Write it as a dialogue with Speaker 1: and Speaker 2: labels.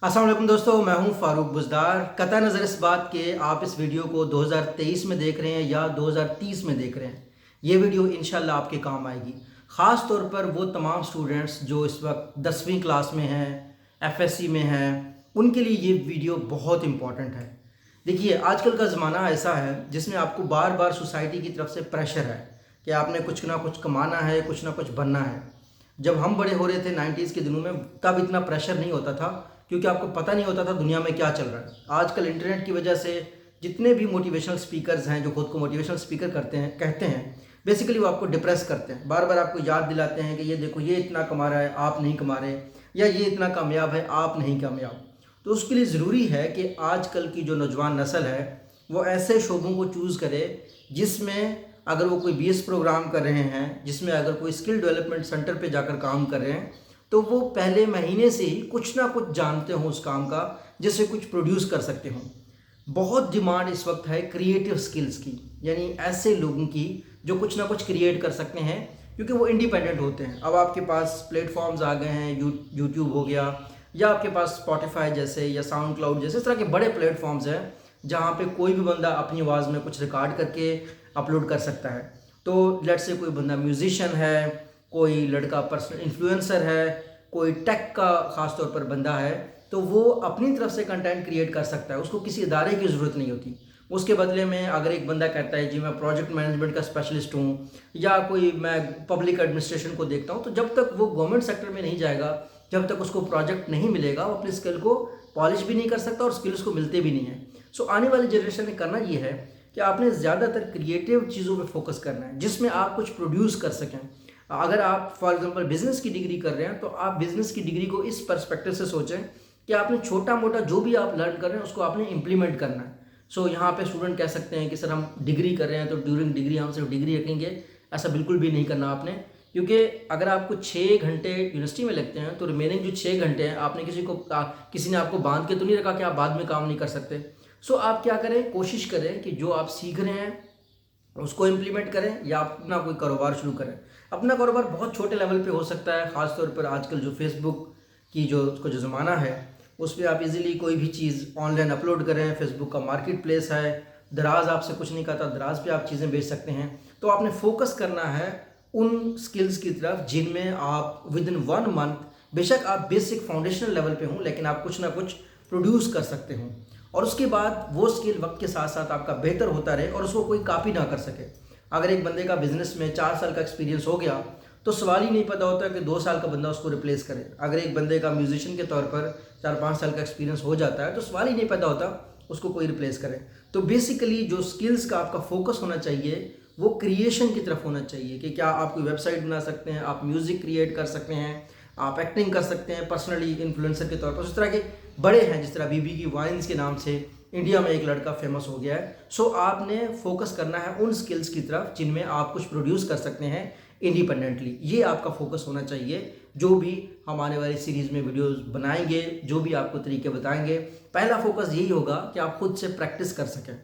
Speaker 1: अस्सलाम वालेकुम दोस्तों, मैं हूं फ़ारूक बुज़दार। कतई नज़र इस बात के आप इस वीडियो को 2023 में देख रहे हैं या 2030 में देख रहे हैं, ये वीडियो इंशाल्लाह आपके काम आएगी। ख़ास तौर पर वो तमाम स्टूडेंट्स जो इस वक्त 10वीं क्लास में हैं, एफएससी में हैं, उनके लिए ये वीडियो बहुत इंपॉर्टेंट है। देखिए, आजकल का ज़माना ऐसा है जिसमें आपको बार बार सोसाइटी की तरफ से प्रेशर है कि आपने कुछ ना कुछ कमाना है, कुछ ना कुछ बनना है। जब हम बड़े हो रहे थे 90s के दिनों में, तब इतना प्रेशर नहीं होता था क्योंकि आपको पता नहीं होता था दुनिया में क्या चल रहा है। आजकल इंटरनेट की वजह से जितने भी मोटिवेशनल स्पीकर्स हैं जो खुद को मोटिवेशनल स्पीकर कहते हैं, बेसिकली वो आपको डिप्रेस करते हैं। बार बार आपको याद दिलाते हैं कि ये देखो, ये इतना कमा रहा है, आप नहीं कमा रहे, या ये इतना कामयाब है, आप नहीं कामयाब। तो उसके लिए ज़रूरी है कि आजकल की जो नौजवान नस्ल है वो ऐसे शोबों को चूज़ करे जिसमें अगर वो कोई बीएस प्रोग्राम कर रहे हैं, जिसमें अगर कोई स्किल डेवलपमेंट सेंटर पे जाकर काम कर रहे हैं, तो वो पहले महीने से ही कुछ ना कुछ जानते हों उस काम का, जिससे कुछ प्रोड्यूस कर सकते हों। बहुत डिमांड इस वक्त है क्रिएटिव स्किल्स की, यानी ऐसे लोगों की जो कुछ ना कुछ क्रिएट कर सकते हैं क्योंकि वो इंडिपेंडेंट होते हैं। अब आपके पास प्लेटफॉर्म्स आ गए हैं, यूट्यूब हो गया, या आपके पास स्पॉटिफाई जैसे या साउंड क्लाउड जैसे इस तरह के बड़े प्लेटफॉर्म्स हैं जहाँ पे कोई भी बंदा अपनी आवाज़ में कुछ रिकॉर्ड करके अपलोड कर सकता है। तो लेट्स से कोई बंदा म्यूजिशियन है, कोई लड़का पर्सनल इन्फ्लुएंसर है, कोई टेक का ख़ास तौर पर बंदा है, तो वो अपनी तरफ से कंटेंट क्रिएट कर सकता है, उसको किसी इदारे की ज़रूरत नहीं होती। उसके बदले में अगर एक बंदा कहता है जी मैं प्रोजेक्ट मैनेजमेंट का स्पेशलिस्ट हूँ, या कोई मैं पब्लिक एडमिनिस्ट्रेशन को देखता हूँ, तो जब तक वो गवर्नमेंट सेक्टर में नहीं जाएगा, जब तक उसको प्रोजेक्ट नहीं मिलेगा, वो अपनी स्किल को पॉलिश भी नहीं कर सकता और स्किल्स को मिलते भी नहीं है। सो आने वाली जनरेशन ने करना ये है कि आपने ज़्यादातर क्रिएटिव चीज़ों पे फोकस करना है जिसमें आप कुछ प्रोड्यूस कर सकें। अगर आप फॉर एग्जांपल बिज़नेस की डिग्री कर रहे हैं, तो आप बिज़नेस की डिग्री को इस पर्सपेक्टिव से सोचें कि आपने छोटा मोटा जो भी आप लर्न कर रहे हैं उसको आपने इम्प्लीमेंट करना है। सो यहाँ पे स्टूडेंट कह सकते हैं कि सर हम डिग्री कर रहे हैं तो ड्यूरिंग डिग्री हम सिर्फ डिग्री रखेंगे। ऐसा बिल्कुल भी नहीं करना आपने, क्योंकि अगर आपको 6 घंटे यूनिवर्सिटी में लगते हैं तो रिमेनिंग जो 6 घंटे हैं आपने किसी ने आपको बांध के तो नहीं रखा कि आप बाद में काम नहीं कर सकते। सो आप क्या करें, कोशिश करें कि जो आप सीख रहे हैं उसको इम्प्लीमेंट करें या अपना कोई कारोबार शुरू करें। अपना कारोबार बहुत छोटे लेवल पे हो सकता है, ख़ास तौर पर आजकल जो फेसबुक की जो उसका जो ज़माना है उस पर आप इजीली कोई भी चीज़ ऑनलाइन अपलोड करें। फेसबुक का मार्केट प्लेस है, दराज आपसे कुछ नहीं कहता, दराज पे आप चीज़ें बेच सकते हैं। तो आपने फोकस करना है उन स्किल्स की तरफ जिनमें आप विद इन 1 मंथ, बेशक आप बेसिक फाउंडेशनल लेवल पे हों, लेकिन आप कुछ ना कुछ प्रोड्यूस कर सकते हों, और उसके बाद वो स्किल वक्त के साथ साथ आपका बेहतर होता रहे और उसको कोई कॉपी ना कर सके। अगर एक बंदे का बिजनेस में 4 साल का एक्सपीरियंस हो गया तो सवाल ही नहीं पता होता कि 2 साल का बंदा उसको रिप्लेस करे। अगर एक बंदे का म्यूजिशियन के तौर पर 4-5 साल का एक्सपीरियंस हो जाता है तो सवाल ही नहीं पैदा होता उसको कोई रिप्लेस करे। तो बेसिकली जो स्किल्स का आपका फोकस होना चाहिए वो क्रिएशन की तरफ होना चाहिए कि क्या आप कोई वेबसाइट बना सकते हैं, आप म्यूज़िक क्रिएट कर सकते हैं, आप एक्टिंग कर सकते हैं पर्सनली इन्फ्लुएंसर के तौर पर। उस तरह के बड़े हैं, जिस तरह बीबी की वाइन्स के नाम से इंडिया में एक लड़का फेमस हो गया है। सो आपने फोकस करना है उन स्किल्स की तरफ जिनमें आप कुछ प्रोड्यूस कर सकते हैं इंडिपेंडेंटली। ये आपका फोकस होना चाहिए। जो भी हम आने वाली सीरीज़ में वीडियोस बनाएंगे, जो भी आपको तरीके बताएंगे, पहला फोकस यही होगा कि आप खुद से प्रैक्टिस कर सकें।